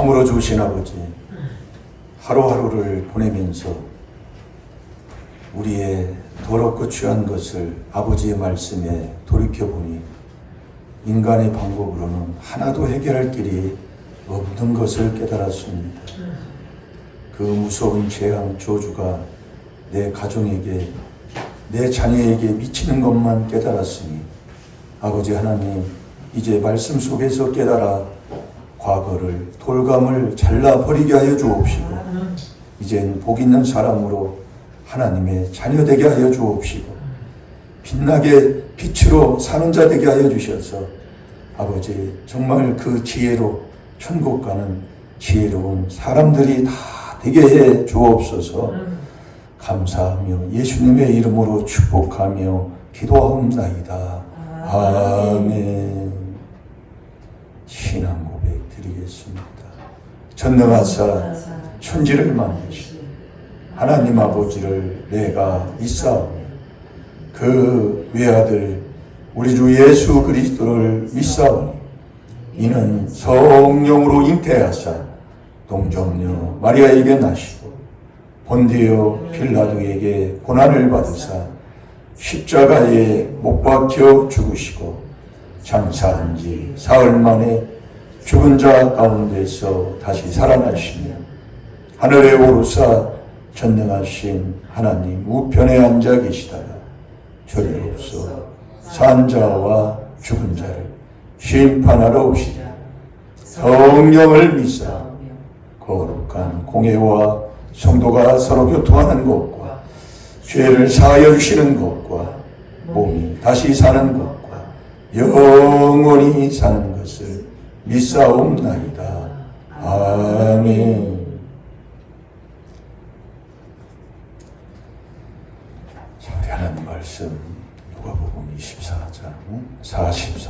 참으로 좋으신 아버지, 하루하루를 보내면서 우리의 더럽고 취한 것을 아버지의 말씀에 돌이켜보니 인간의 방법으로는 하나도 해결할 길이 없는 것을 깨달았습니다. 그 무서운 재앙 저주가 내 가정에게, 내 자녀에게 미치는 것만 깨달았으니 아버지 하나님, 이제 말씀 속에서 깨달아 과거를, 돌감을 잘라버리게 하여 주옵시고 이젠 복 있는 사람으로 하나님의 자녀 되게 하여 주옵시고 빛나게 빛으로 사는 자 되게 하여 주셔서 아버지 정말 그 지혜로 천국 가는 지혜로운 사람들이 다 되게 해 주옵소서. 감사하며 예수님의 이름으로 축복하며 기도하옵나이다. 아멘. 신앙 고백 드리겠습니다. 전능하사 천지를 만드신 하나님 아버지를 내가 믿사오니 그 외아들 우리 주 예수 그리스도를 믿사오니 이는 성령으로 잉태하사 동정녀 마리아에게 나시고 본디오 필라도에게 고난을 받으사 십자가에 못 박혀 죽으시고 장사한 지 사흘 만에 죽은 자 가운데서 다시 살아나시며 하늘에 오르사 전능하신 하나님 우편에 앉아 계시다가 저리로서 산 자와 죽은 자를 심판하러 오시리라. 성령을 믿사 거룩한 공예와 성도가 서로 교통하는 것과 죄를 사하여 주시는 것과 몸이 다시 사는 것과 영원히 사는 것을 믿사옵나이다. 아멘. 자, 우리 하나님 말씀 누가복음 24장 44절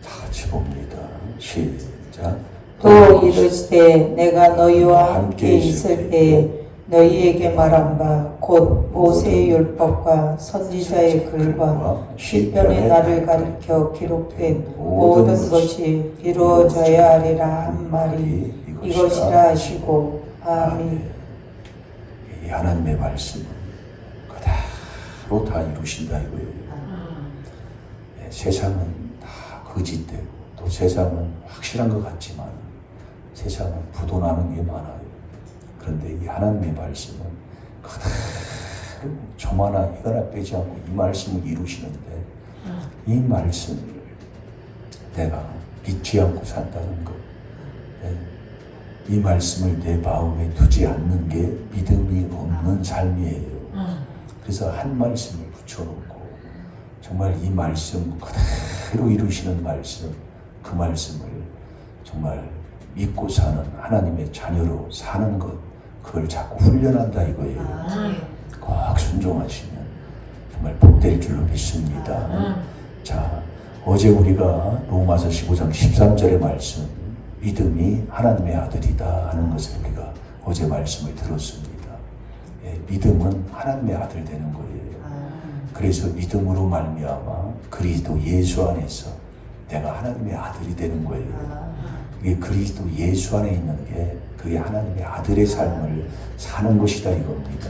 다 같이 봅니다. 시작. 또 이르시되 내가 너희와 함께 있을 때에 너희에게 말한 바 곧 모세의 율법과 선지자의 글과 시편의 나를 가리켜 기록된 모든 것이 이루어져야 하리라 한 말이 이것이라 하시고 아멘. 이 하나님의 말씀은 그대로 다 이루신다 이거예요. 세상은 다 거짓되고 또 세상은 확실한 것 같지만 세상은 부도나는 게 많아요. 그런데 이 하나님의 말씀은 그대로 점 하나 이거 하나 빼지 않고 이 말씀을 이루시는데 이 말씀을 내가 믿지 않고 산다는 것, 이 말씀을 내 마음에 두지 않는 게 믿음이 없는 삶이에요. 그래서 한 말씀을 붙여놓고 정말 이 말씀 그대로 이루시는 말씀, 그 말씀을 정말 믿고 사는 하나님의 자녀로 사는 것, 그걸 자꾸 훈련한다 이거예요. 꼭 순종하시면 정말 복될 줄로 믿습니다. 자, 어제 우리가 로마서 15장 13절의 말씀, 믿음이 하나님의 아들이다 하는 것을 우리가 어제 말씀을 들었습니다. 믿음은 하나님의 아들 되는 거예요. 그래서 믿음으로 말미암아 그리스도 예수 안에서 내가 하나님의 아들이 되는 거예요. 이게 그리스도 예수 안에 있는 게 그게 하나님의 아들의 삶을 사는 것이다 이겁니다.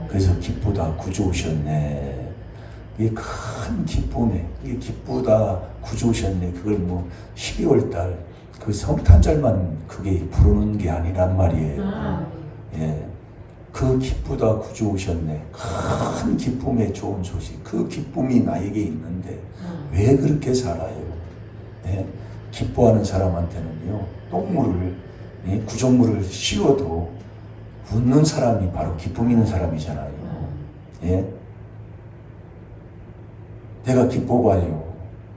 그래서 기쁘다 구주 오셨네. 이게 큰 기쁨에 이게 기쁘다 구주 오셨네. 그걸 뭐 12월 달 그 성탄절만 그게 부르는 게 아니란 말이에요. 예. 그 기쁘다 구주 오셨네. 큰 기쁨의 좋은 소식. 그 기쁨이 나에게 있는데 왜 그렇게 살아요? 예. 기뻐하는 사람한테는요, 똥물을, 구정물을 씌워도 웃는 사람이 바로 기쁨 있는 사람이잖아요. 예? 내가 기뻐봐요.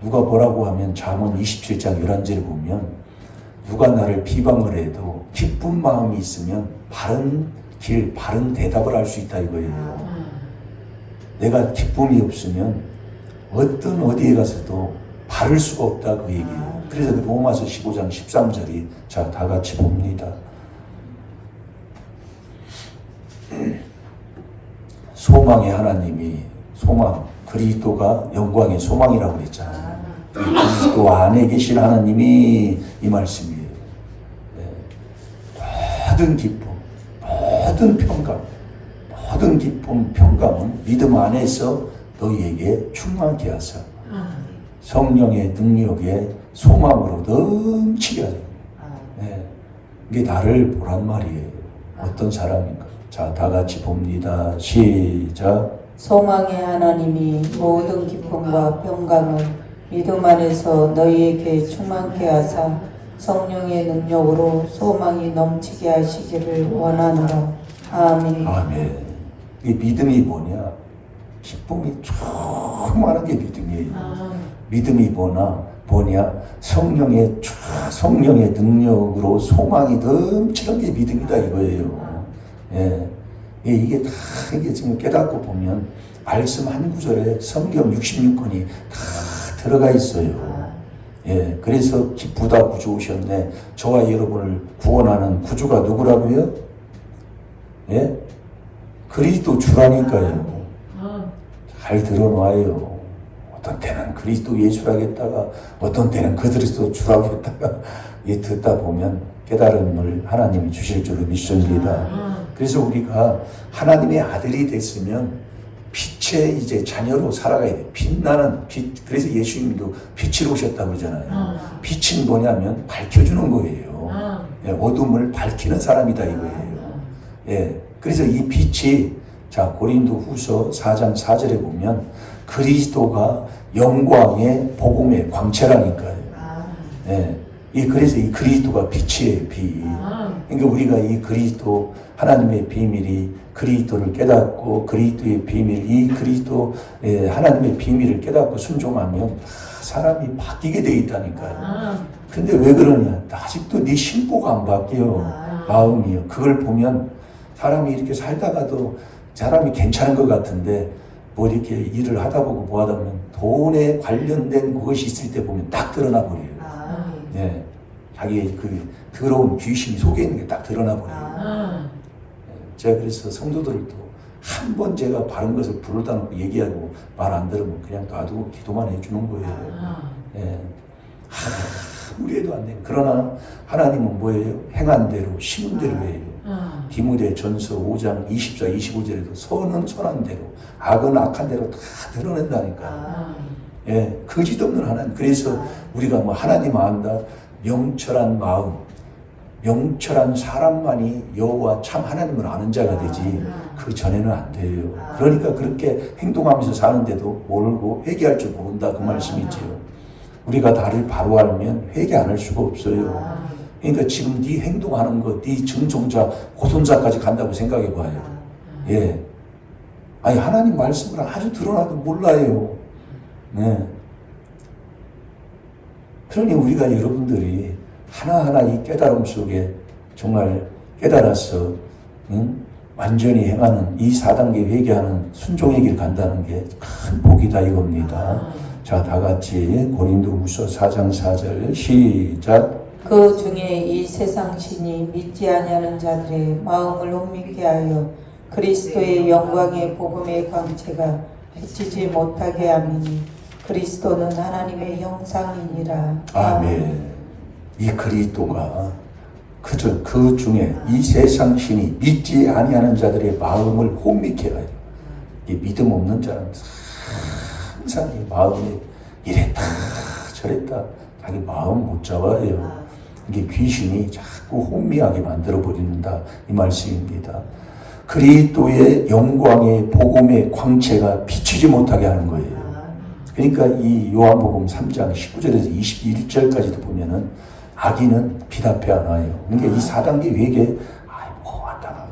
누가 뭐라고 하면 잠언 27장 11절을 보면 누가 나를 비방을 해도 기쁜 마음이 있으면 바른 길, 바른 대답을 할 수 있다 이거예요. 내가 기쁨이 없으면 어떤 어디에 가서도 바를 수가 없다 그 얘기예요. 그래서 로마서 15장 13절이 자, 다 같이 봅니다. 소망의 하나님이 소망, 그리스도가 영광의 소망이라고 그랬잖아요. 이 그리스도 안에 계신 하나님이 이 말씀이에요. 모든 기쁨, 모든 평강, 모든 기쁨, 평강은 믿음 안에서 너희에게 충만케 하사 성령의 능력에 소망으로 넘치게 하자. 이게 나를 보란 말이에요. 어떤 사람인가? 자, 다 같이 봅니다. 시작. 소망의 하나님이 모든 기쁨과 평강을 믿음 안에서 너희에게 충만케 하사 성령의 능력으로 소망이 넘치게 하시기를 원하노라. 아멘. 아멘. 이 믿음이 뭐냐? 기쁨이 충만한 게 믿음이에요. 믿음이 뭐냐? 성령의 능력으로 소망이 넘치는 게 믿음이다 이거예요. 예. 이게 다 이게 지금 깨닫고 보면 말씀 한 구절에 성경 66권이 다 들어가 있어요. 예. 그래서 기쁘다 구주 오셨네. 저와 여러분을 구원하는 구주가 누구라고요? 예? 그리스도 주라니까요. 잘 들어놔요. 어떤 때는 그리스도 예수라겠다가 어떤 때는 그리스도 주라고 했다가 듣다 보면 깨달음을 하나님이 주실 줄로 믿습니다. 그래서 우리가 하나님의 아들이 됐으면 빛의 이제 자녀로 살아가야 돼. 빛나는 빛. 그래서 예수님도 빛으로 오셨다고 그러잖아요. 빛은 뭐냐면 밝혀주는 거예요. 예, 어둠을 밝히는 사람이다 이거예요. 예, 그래서 이 빛이 자 고린도 후서 4장 4절에 보면 그리스도가 영광의 복음의 광채라니까요. 예, 그래서 이 그리스도가 빛이에요, 빛. 그러니까 우리가 이 그리스도 하나님의 비밀이 그리스도를 깨닫고 그리스도의 비밀, 이 그리스도 하나님의 비밀을 깨닫고 순종하면 사람이 바뀌게 돼 있다니까요. 근데 왜 그러냐? 아직도 네 심보가 안 바뀌어. 마음이요. 그걸 보면 사람이 이렇게 살다가도 사람이 괜찮은 것 같은데 뭐 이렇게 일을 하다 보고 뭐 하다 보면 돈에 관련된 그것이 있을 때 보면 딱 드러나 버려요. 예. 자기의 그 더러운 귀신이 속에 있는 게 딱 드러나 버려요. 제가 그래서 성도들도 한 번 제가 바른 것을 부르다 놓고 얘기하고 말 안 들으면 그냥 놔두고 기도만 해주는 거예요. 예. 아무리 해도 안 돼요. 그러나 하나님은 뭐예요? 행한 대로 심은 대로 해요. 디모데 전서 5장 24, 25절에도 선은 선한 대로 악은 악한 대로 다 드러낸다니까. 예, 거짓 없는 하나님. 그래서 우리가 뭐 하나님 안다 명철한 마음, 명철한 사람만이 여호와 참 하나님을 아는 자가 되지 그 전에는 안 돼요. 그러니까 그렇게 행동하면서 사는데도 모르고 회개할 줄 모른다 그 말씀이지요. 우리가 나를 바로 알면 회개 안 할 수가 없어요. 그러니까 지금 네 행동하는 거, 네 증종자, 고손자까지 간다고 생각해 봐요. 예. 아니 하나님 말씀을 아주 드러나도 몰라요. 네. 그러니 우리가 여러분들이 하나하나 이 깨달음 속에 정말 깨달아서 완전히 행하는 이 4단계 회개하는 순종의 길 간다는 게 큰 복이다 이겁니다. 자, 다 같이 고린도후서 4장 4절 시작. 그 중에 이 세상 신이 믿지 아니하는 자들의 마음을 혼미케 하여 그리스도의 영광의 복음의 광채가 비치지 못하게 함이니 그리스도는 하나님의 형상이니라. 아멘. 이 그리스도가 그 중에 이 세상 신이 믿지 아니하는 자들의 마음을 혼미케 하여 이 믿음 없는 자는 항상 이 마음이 이랬다 저랬다 자기 마음 못 잡아요. 이게 귀신이 자꾸 혼미하게 만들어 버린다 이 말씀입니다. 그리스도의 영광의 복음의 광채가 비치지 못하게 하는 거예요. 그러니까 이 요한복음 3장 19절에서 21절까지도 보면은 악인은 빛 앞에 안 와요. 그러니까 이 4단계 회개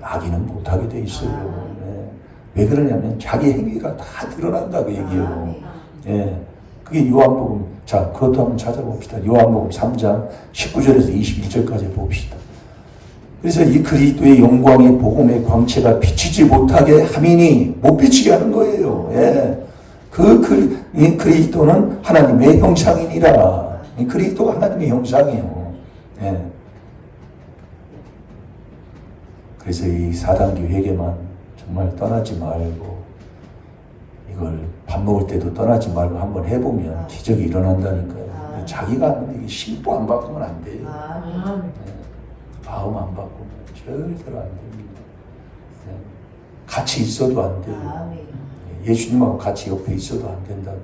악인은 못하게 돼 있어요. 네. 왜 그러냐면 자기 행위가 다 드러난다고 얘기해요. 예. 그게 요한복음. 자, 그것도 한번 찾아봅시다. 요한복음 3장 19절에서 21절까지 봅시다. 그래서 이 그리스도의 영광의 복음의 광채가 비치지 못하게 함이니 못 비치게 하는 거예요. 예. 이 그리스도는 하나님의 형상이니라. 이 그리스도가 하나님의 형상이에요. 예. 그래서 이 4단계 회개만 정말 떠나지 말고 이걸 밥 먹을 때도 떠나지 말고 한번 해보면 기적이 일어난다니까요. 자기가 하는데 이게 심보 안 바꾸면 안 돼요. 네. 마음 안 바꾸면 절대로 안 됩니다. 네. 같이 있어도 안 돼요. 예수님하고 같이 옆에 있어도 안 된다고.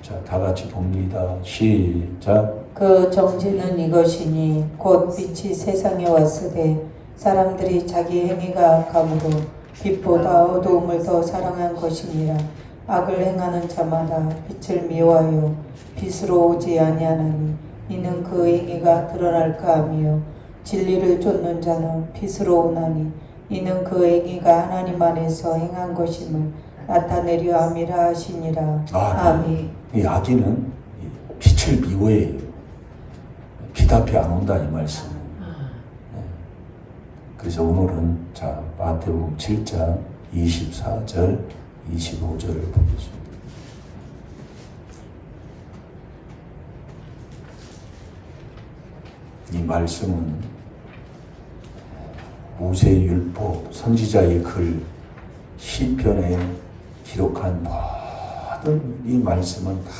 자, 다 같이 봅니다. 시작. 그 정죄는 이것이니 곧 빛이 세상에 왔으되 사람들이 자기 행위가 악함으로 빛보다 어두움을 더 사랑한 것이니라. 악을 행하는 자마다 빛을 미워하여 빛으로 오지 아니하나니 이는 그 행위가 드러날까 하며 진리를 쫓는 자는 빛으로 오나니 이는 그 행위가 하나님 안에서 행한 것임을 나타내려 함이라 하시니라. 아멘. 이 악인은 빛을 미워해요. 빛 앞에 안 온다 이 말씀. 그래서 오늘은 자 마태복음 7장 24절 25절을 보겠습니다. 이 말씀은 모세의 율법, 선지자의 글, 시편에 기록한 모든 이 말씀은 다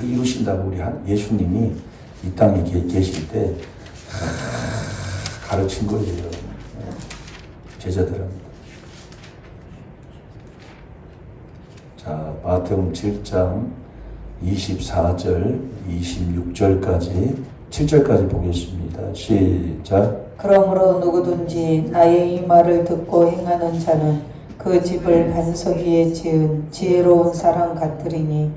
이루신다고 우리 예수님이 이 땅에 계실 때 가르친 거예요. 제자들한테. 자, 마태복음 7장 24절, 26절까지 7절까지 보겠습니다. 시작. 그러므로 누구든지 나의 이 말을 듣고 행하는 자는 그 집을 반석 위에 지은 지혜로운 사람 같으리니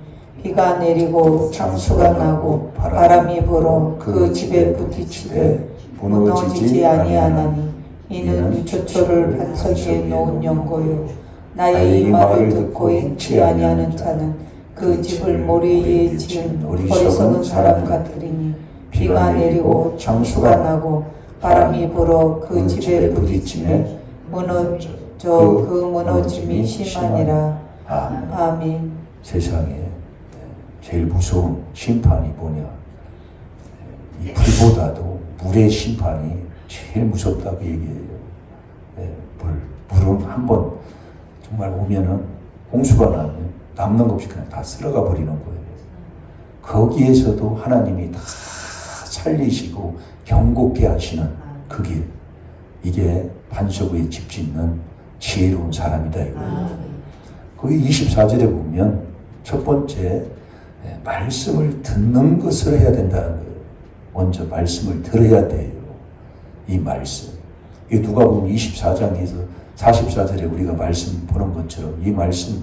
비가 내리고 창수가 나고 바람이 불어 그 집에 부딪히되 무너지지 아니하나니 이는 기초를 반석 위에 놓은 연고요. 나의 이 말을 듣고 행치 아니하는 자는 그 집을 모래 위에 지은 어리석은 사람 같으리니 비가 내리고 창수가 나고 바람이 불어 그 집에 부딪히매 무너져 그 무너짐이 심하니라. 아멘. 세상에 제일 무서운 심판이 뭐냐? 이 불보다도 물의 심판이 제일 무섭다고 얘기해요. 물은 한번 정말 오면은 홍수가 나면 남는 것 없이 그냥 다 쓸어가 버리는 거예요. 거기에서도 하나님이 다 살리시고 경고케 하시는 그 길. 이게 반석 위에 집 짓는 지혜로운 사람이다 이거예요. 거기 24절에 보면 첫 번째 말씀을 듣는 것을 해야 된다는 거예요. 먼저 말씀을 들어야 돼요. 이 말씀. 이 누가복음 24장에서 44절에 우리가 말씀 보는 것처럼 이 말씀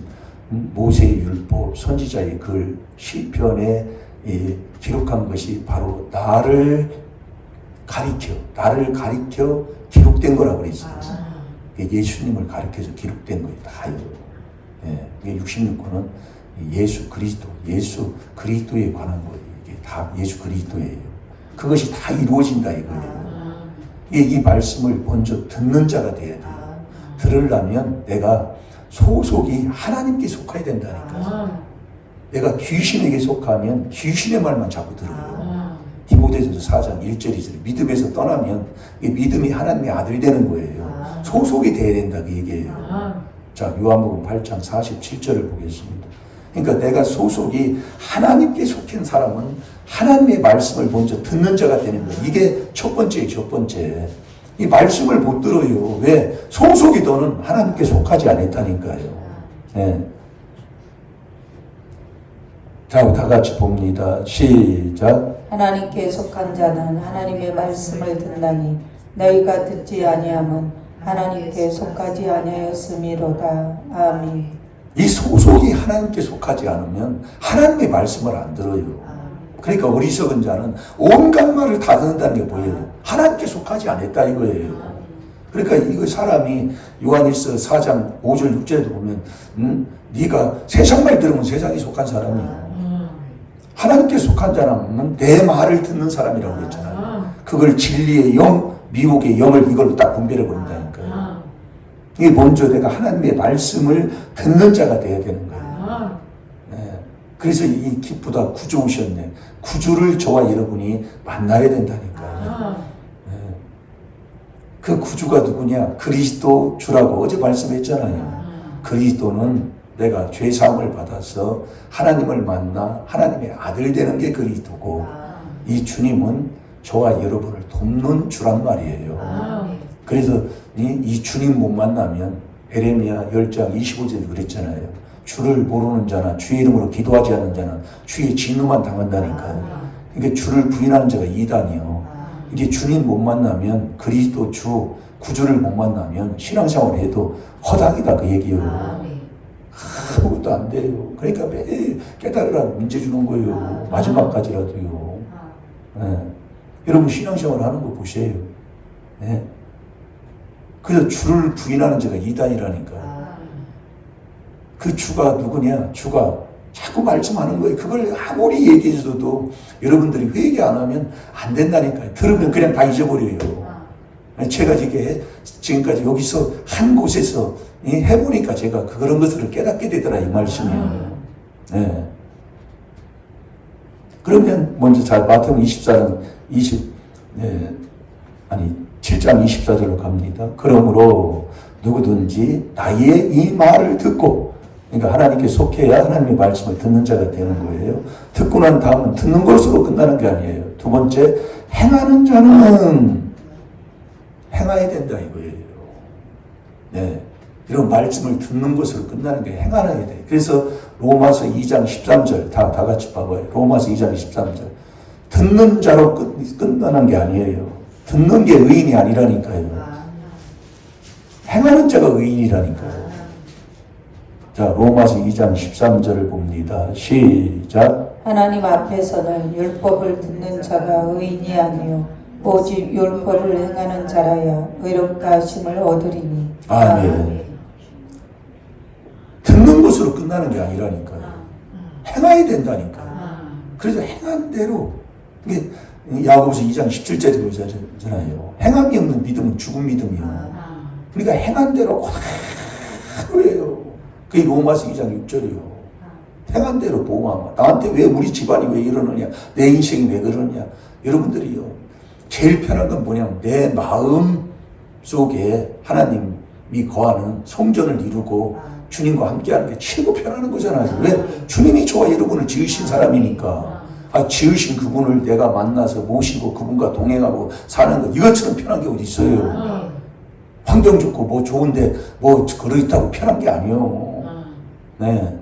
모세의 율법, 선지자의 글, 시편에 기록한 것이 바로 나를 가리켜 기록된 거라고 그랬어요. 예수님을 가리켜서 기록된 거예요. 다요. 예, 66권은 예수 그리스도에 관한 거예요. 이게 다 예수 그리스도예요. 그것이 다 이루어진다 이거예요. 이 말씀을 먼저 듣는 자가 돼야 돼요. 들으려면 내가 소속이 하나님께 속해야 된다니까요. 내가 귀신에게 속하면 귀신의 말만 자꾸 들어요. 디모데전서 4장 1절 2절 믿음에서 떠나면 이 믿음이 하나님의 아들 되는 거예요. 소속이 돼야 된다 그 얘기예요. 자, 요한복음 8장 47절을 보겠습니다. 그러니까 내가 소속이 하나님께 속한 사람은 하나님의 말씀을 먼저 듣는 자가 되는 거예요. 이게 첫 번째예요. 첫 번째. 이 말씀을 못 들어요. 왜? 소속이 너는 하나님께 속하지 않았다니까요. 네. 자, 다 같이 봅니다. 시작. 하나님께 속한 자는 하나님의 말씀을 듣나니 너희가 듣지 아니함은 하나님께 속하지 아니하였음이로다. 아멘. 이 소속이 하나님께 속하지 않으면 하나님의 말씀을 안 들어요. 그러니까 어리석은 자는 온갖 말을 다 듣는다는 게 뭐예요? 하나님께 속하지 않았다 이거예요. 그러니까 이거 사람이 요한일서 4장 5절 6절에도 보면 네가 세상 말 들으면 세상에 속한 사람이야. 하나님께 속한 자는 내 말을 듣는 사람이라고 했잖아요. 그걸 진리의 영, 미혹의 영을 이걸로 딱 분별해 버린다니까요. 이게 먼저 내가 하나님의 말씀을 듣는 자가 돼야 되는 거예요. 네. 그래서 이 기쁘다 구주 오셨네. 구주를 저와 여러분이 만나야 된다니까요. 네. 그 구주가 누구냐? 그리스도 주라고 어제 말씀했잖아요. 그리스도는 내가 죄사함을 받아서 하나님을 만나 하나님의 아들 되는 게 그리스도고 이 주님은 저와 여러분을 돕는 주란 말이에요. 그래서 이 주님 못 만나면 에레미야 10장 25절에 그랬잖아요. 주를 모르는 자나 주의 이름으로 기도하지 않는 자는 주의 진노만 당한다니까요. 그러니까 주를 부인하는 자가 이단이요. 이게 주님 못 만나면 그리스도 주 구주를 못 만나면 신앙생활을 해도 허당이다 그 얘기예요. 아무것도 안 돼요. 그러니까 매일 깨달으라 문제 주는 거예요. 마지막까지라도요. 네. 여러분 신앙생활 하는 거 보세요. 네. 그래서 주를 부인하는 자가 이단이라니까요. 그 주가 누구냐? 주가 자꾸 말씀하는 거예요. 그걸 아무리 얘기해줘도 여러분들이 회개 안 하면 안 된다니까요. 들으면 그냥 다 잊어버려요. 제가 지금까지 여기서 한 곳에서 해보니까 제가 그런 것을 깨닫게 되더라, 이 말씀이요. 네. 그러면 먼저 마태복음 7장 24절로 갑니다. 그러므로 누구든지 나의 이 말을 듣고, 그러니까 하나님께 속해야 하나님의 말씀을 듣는 자가 되는 거예요. 듣고 난 다음은 듣는 것으로 끝나는 게 아니에요. 두 번째, 행하는 자는 행해야 된다 이거예요. 네. 이런 말씀을 듣는 것으로 끝나는 게 행하는 게 돼. 그래서 로마서 2장 13절 다 같이 봐봐요. 로마서 2장 13절. 듣는 자로 끝나는 게 아니에요. 듣는 게 의인이 아니라니까요. 행하는 자가 의인이라니까요. 자, 로마서 2장 13절을 봅니다. 시작. 하나님 앞에서는 율법을 듣는 자가 의인이 아니요 오직 율법을 행하는 자라야 의롭다 하심을 얻으리니. 아멘. 듣는 것으로 끝나는 게 아니라니까요. 행해야 된다니까요. 그래서 행한 대로, 이게 야고보서 2장 17절에 보잖아요. 행함이 없는 믿음은 죽은 믿음이요. 그러니까 행한 대로 그대로예요. 그게 로마서 2장 6절이요. 행한 대로 보호하마. 나한테 왜 우리 집안이 왜 이러느냐, 내 인생이 왜 그러느냐. 여러분들이요, 제일 편한 건 뭐냐면 내 마음 속에 하나님이 거하는 성전을 이루고 주님과 함께하는 게 최고 편한 거잖아요. 왜? 주님이 저와 여러분을 지으신 사람이니까. 지으신 그분을 내가 만나서 모시고 그분과 동행하고 사는 것, 이것처럼 편한 게 어디 있어요. 환경 좋고 뭐 좋은데 뭐 그렇다고 편한 게 아니요. 네.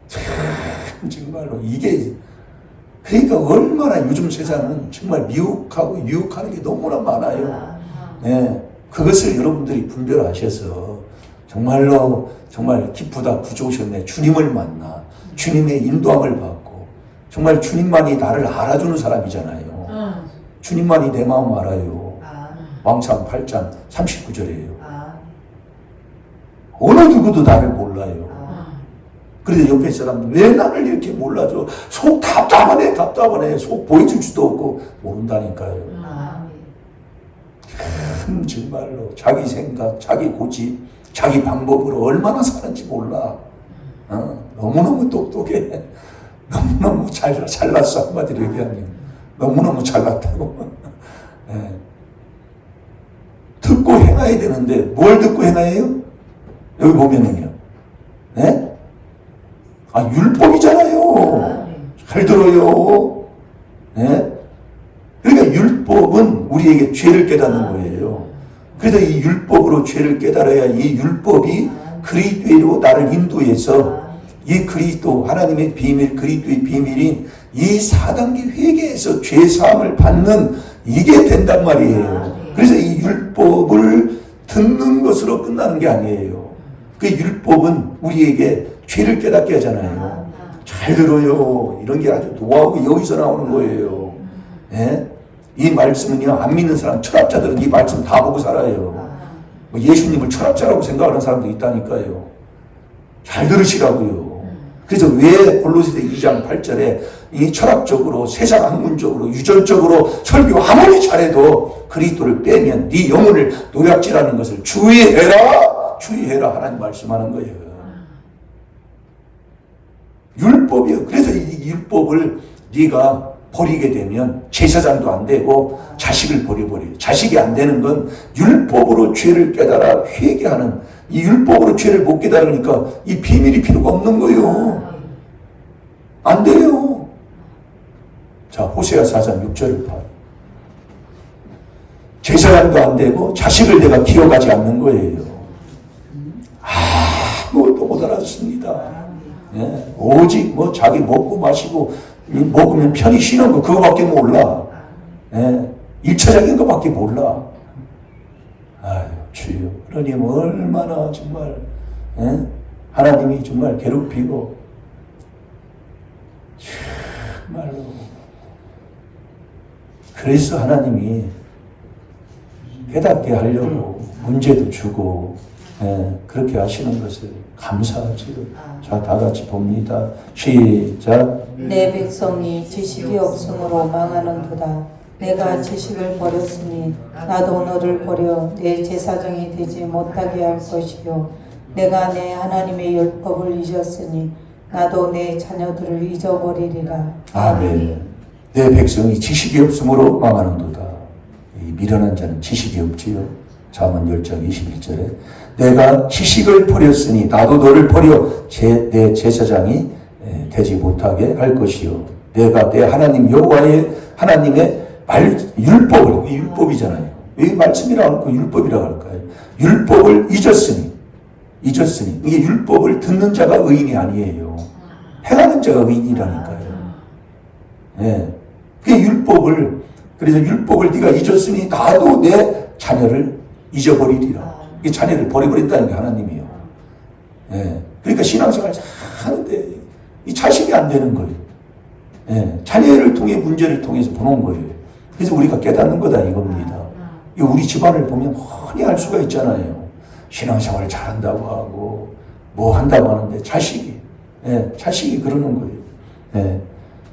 참 정말로 이게, 그러니까 얼마나 요즘 세상은 정말 미혹하고 유혹하는 게 너무나 많아요. 네. 그것을 여러분들이 분별하셔서 정말로 정말 기쁘다 구주오셨네. 주님을 만나 주님의 인도함을 받고, 정말 주님만이 나를 알아주는 사람이잖아요. 주님만이 내 마음 알아요. 왕창 8장 39절이에요. 어느 누구도 나를 몰라요. 그래서 옆에 사람 왜 나를 이렇게 몰라줘? 속 답답하네. 속 보여줄 도 없고 모른다니까요. 정말로 자기 생각, 자기 고집, 자기 방법으로 얼마나 사는지 몰라. 너무너무 똑똑해. 너무너무 잘났어. 한마디로 얘기하면 너무너무 잘났다고. 네. 듣고 행해야 되는데 뭘 듣고 행해요? 여기 보면은요, 네? 율법이잖아요. 잘 들어요. 네? 그러니까 율법은 우리에게 죄를 깨닫는 거예요. 그래서 이 율법으로 죄를 깨달아야 이 율법이 그리스도로 나를 인도해서 이 그리스도, 하나님의 비밀, 그리스도의 비밀인 이 4단계 회개에서 죄사함을 받는 이게 된단 말이에요. 그래서 이 율법을 듣는 것으로 끝나는 게 아니에요. 그 율법은 우리에게 죄를 깨닫게 하잖아요. 잘 들어요. 이런 게 아주 노하우가 여기서 나오는 거예요. 네? 이 말씀은요, 안 믿는 사람, 철학자들은 이 말씀 다 보고 살아요. 예수님을 철학자라고 생각하는 사람도 있다니까요. 잘 들으시라고요. 그래서 왜 골로새서 2장 8절에 이 철학적으로, 세상 학문적으로, 유전적으로 설교 아무리 잘해도 그리스도를 빼면 네 영혼을 노략질하는 것을 주의해라! 주의해라! 하나님 말씀하는 거예요. 율법이요. 그래서 이 율법을 네가 버리게 되면 제사장도 안 되고 자식을 버려버려요. 자식이 안 되는 건 율법으로 죄를 깨달아 회개하는 이 율법으로 죄를 못 깨달으니까 이 비밀이 필요가 없는 거예요. 안 돼요. 자, 호세아 4장 6절을 봐요. 제사장도 안 되고 자식을 내가 기억하지 않는 거예요. 아무것도 못 알아듣습니다. 예, 오직 뭐 자기 먹고 마시고 먹으면 편히 쉬는 거 그거밖에 몰라. 예, 1차적인 거밖에 몰라. 아유 주여, 하나님 얼마나 정말 하나님이 정말 괴롭히고 정말로 그래서 하나님이 깨닫게 하려고 문제도 주고 그렇게 하시는 것을 감사하지요. 자, 다 같이 봅니다. 시작. 내 백성이 지식이 없으므로 망하는도다. 내가 지식을 버렸으니 나도 너를 버려 내 제사장이 되지 못하게 할 것이요. 내가 내 하나님의 율법을 잊었으니 나도 내 자녀들을 잊어버리리라. 아멘. 내 백성이 지식이 없으므로 망하는도다. 이 미련한 자는 지식이 없지요. 잠언 10장 21절에 내가 지식을 버렸으니 나도 너를 버려 내 제사장이 되지 못하게 할 것이요. 내가 내 하나님 여호와의 하나님의 율법을, 율법이잖아요. 왜 말씀이라고 할까? 율법이라고 할까요? 율법을 잊었으니 이게 율법을 듣는 자가 의인이 아니에요. 행하는 자가 의인이라니까요. 예. 그 율법을, 그래서 율법을 네가 잊었으니 나도 내 자녀를 잊어버리리라. 이 자녀를 버려버린다는 게 하나님이에요. 예. 그러니까 신앙생활 잘 하는데 이 자식이 안 되는 거예요. 예. 자녀를 통해 문제를 통해서 보는 거예요. 그래서 우리가 깨닫는 거다 이겁니다. 이거 우리 집안을 보면 훤히 알 수가 있잖아요. 신앙생활을 잘한다고 하고 뭐 한다고 하는데 자식이 그러는 거예요. 예.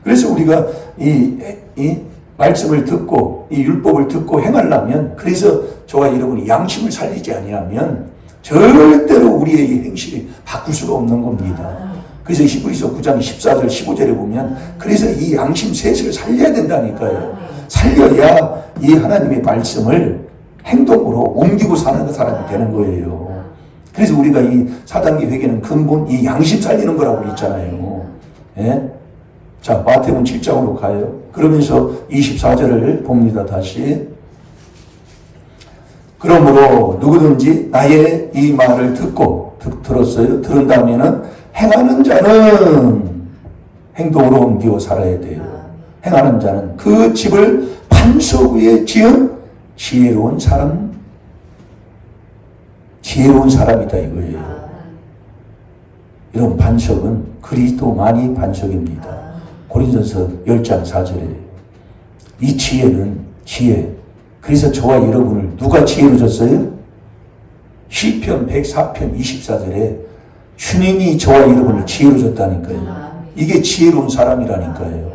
그래서 우리가 이 말씀을 듣고 이 율법을 듣고 행하려면, 그래서 저와 여러분이 양심을 살리지 아니하면 절대로 우리의 이 행실이 바꿀 수가 없는 겁니다. 그래서 히브리서 9장 14절 15절에 보면 그래서 이 양심 셋을 살려야 된다니까요. 살려야 이 하나님의 말씀을 행동으로 옮기고 사는 사람이 되는 거예요. 그래서 우리가 이 4단계 회개는 근본 이 양심 살리는 거라고 그랬잖아요. 예? 자, 마태복음 7장으로 가요. 그러면서 24절을 봅니다. 다시. 그러므로 누구든지 나의 이 말을 들었어요. 들은 다음에는 행하는 자는 행동으로 옮기고 살아야 돼요. 행하는 자는 그 집을 반석 위에 지은 지혜로운 사람이다 이거예요. 여러분, 반석은 그리스도만이 반석입니다. 고린도서 10장 4절에 이 지혜는 지혜. 그래서 저와 여러분을 누가 지혜로 줬어요? 시편 104편 24절에 주님이 저와 여러분을 지혜로 줬다니까요. 이게 지혜로운 사람이라니까요.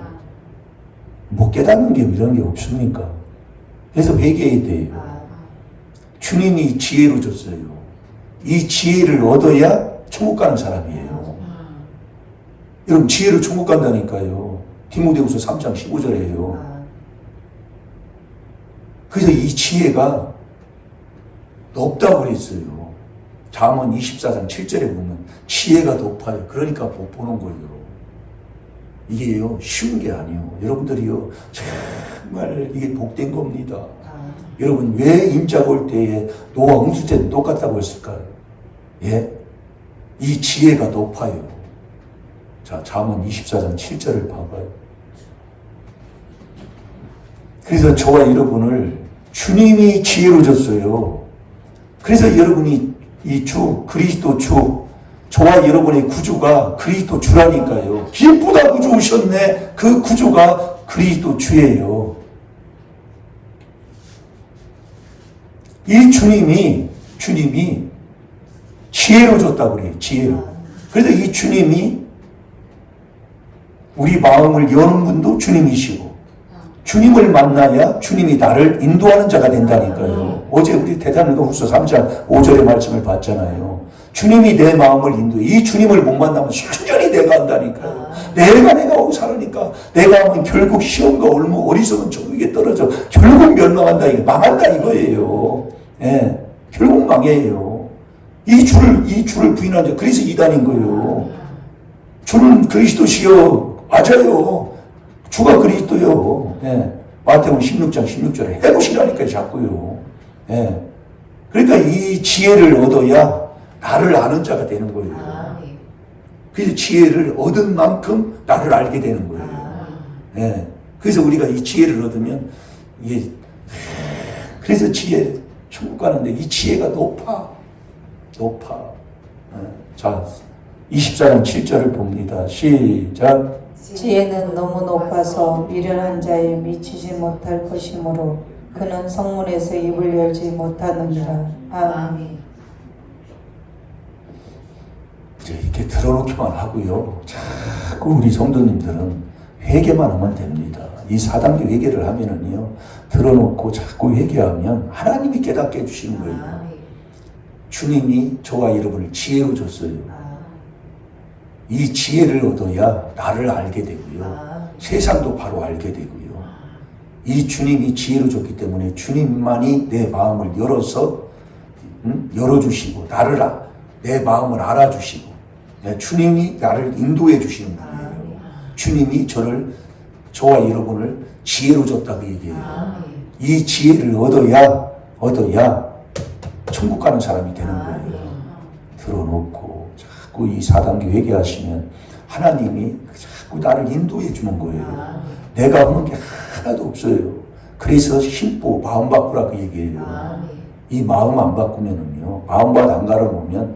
못 깨닫는 게 이런 게 없습니까? 그래서 회개해야 돼요. 주님이 지혜로 줬어요. 이 지혜를 얻어야 천국 가는 사람이에요. 여러분, 지혜로 천국 간다니까요. 디모데후서 3장 15절이에요. 그래서 이 지혜가 높다고 그랬어요. 잠언 24장 7절에 보면 지혜가 높아요. 그러니까 못 보는 거예요. 이게요, 쉬운 게 아니에요. 여러분들이요, 정말 이게 복된 겁니다. 여러분, 왜 인자가 올 때에 노아 홍수 때는 똑같다고 했을까요? 예? 이 지혜가 높아요. 자, 잠언 24장 7절을 봐봐요. 그래서 저와 여러분을 주님이 지혜로 줬어요. 그래서 여러분이 이 주, 그리스도 주, 저와 여러분의 구주가 그리스도 주라니까요. 기쁘다 구주 오셨네. 그 구주가 그리스도 주예요. 이 주님이 지혜로 줬다고 그래요. 지혜로. 그래서 이 주님이 우리 마음을 여는 분도 주님이시고, 주님을 만나야 주님이 나를 인도하는 자가 된다니까요. 어제 우리 데살로니가후서 3장 5절의 말씀을 봤잖아요. 주님이 내 마음을 인도해. 이 주님을 못 만나면 순전히 내가 한다니까요. 내가 하고 살으니까 내가 하면 결국 시험과 올무 어리석은 천국에 떨어져 결국 멸망한다, 이게 망한다 이거예요. 예, 결국 망해요. 이 주를 부인한 자, 그래서 이단인 거예요. 주는 그리스도시요. 맞아요. 주가 그리스도요. 예. 마태복음 16장 16절에 해보시라니까요, 자꾸요. 예. 그러니까 이 지혜를 얻어야 나를 아는 자가 되는 거예요. 그래서 지혜를 얻은 만큼 나를 알게 되는 거예요. 예. 그래서 우리가 이 지혜를 얻으면 이게 그래서 지혜 천국 가는데 이 지혜가 높아. 예. 자, 24장 7절을 봅니다. 시작. 지혜는 너무 높아서 미련한 자에 미치지 못할 것이므로 그는 성문에서 입을 열지 못하느니라. 아멘. 이제 이렇게 들어놓기만 하고요. 자꾸 우리 성도님들은 회개만 하면 됩니다. 이 4단계 회개를 하면은요, 들어놓고 자꾸 회개하면 하나님이 깨닫게 해주시는 거예요. 주님이 저와 여러분을 지혜로 줬어요. 이 지혜를 얻어야 나를 알게 되고요. 세상도 바로 알게 되고요. 이 주님이 지혜로 줬기 때문에 주님만이 내 마음을 열어주시고 내 마음을 알아주시고 주님이 나를 인도해 주시는 분이에요. 주님이 저와 여러분을 지혜로 줬다고 얘기해요. 이 지혜를 얻어야 천국 가는 사람이 되는 거예요. 들어놓고 자꾸 이 4단계 회개하시면 하나님이 자꾸 나를 인도해 주는 거예요. 내가 하는 게 하나도 없어요. 그래서 심보 마음 바꾸라고 얘기해요. 이 마음 안 바꾸면은요, 마음밭 안 갈아놓으면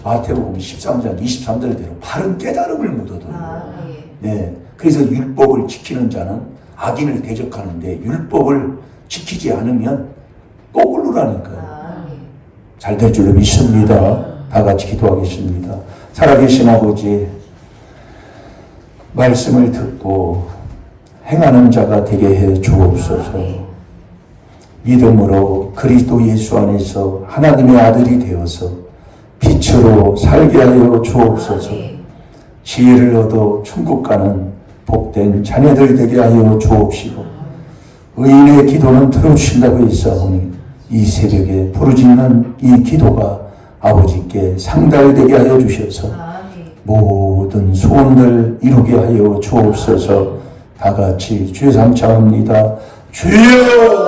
마태복음 13장 23절대로 바른 깨달음을 못 얻어요. 네, 그래서 율법을 지키는 자는 악인을 대적하는데 율법을 지키지 않으면 꼬굴르라니까요. 잘 될 줄로 믿습니다. 다 같이 기도하겠습니다. 살아계신 아버지, 말씀을 듣고 행하는 자가 되게 해 주옵소서. 믿음으로 그리스도 예수 안에서 하나님의 아들이 되어서 빛으로 살게 하여 주옵소서. 지혜를 얻어 천국 가는 복된 자녀들 되게 하여 주옵시고, 의인의 기도는 들어주신다고 했사오니 이 새벽에 부르짖는 이 기도가 아버지께 상달되게 하여 주셔서 모든 소원들 이루게 하여 주옵소서. 다 같이 주여 삼창합니다. 주여!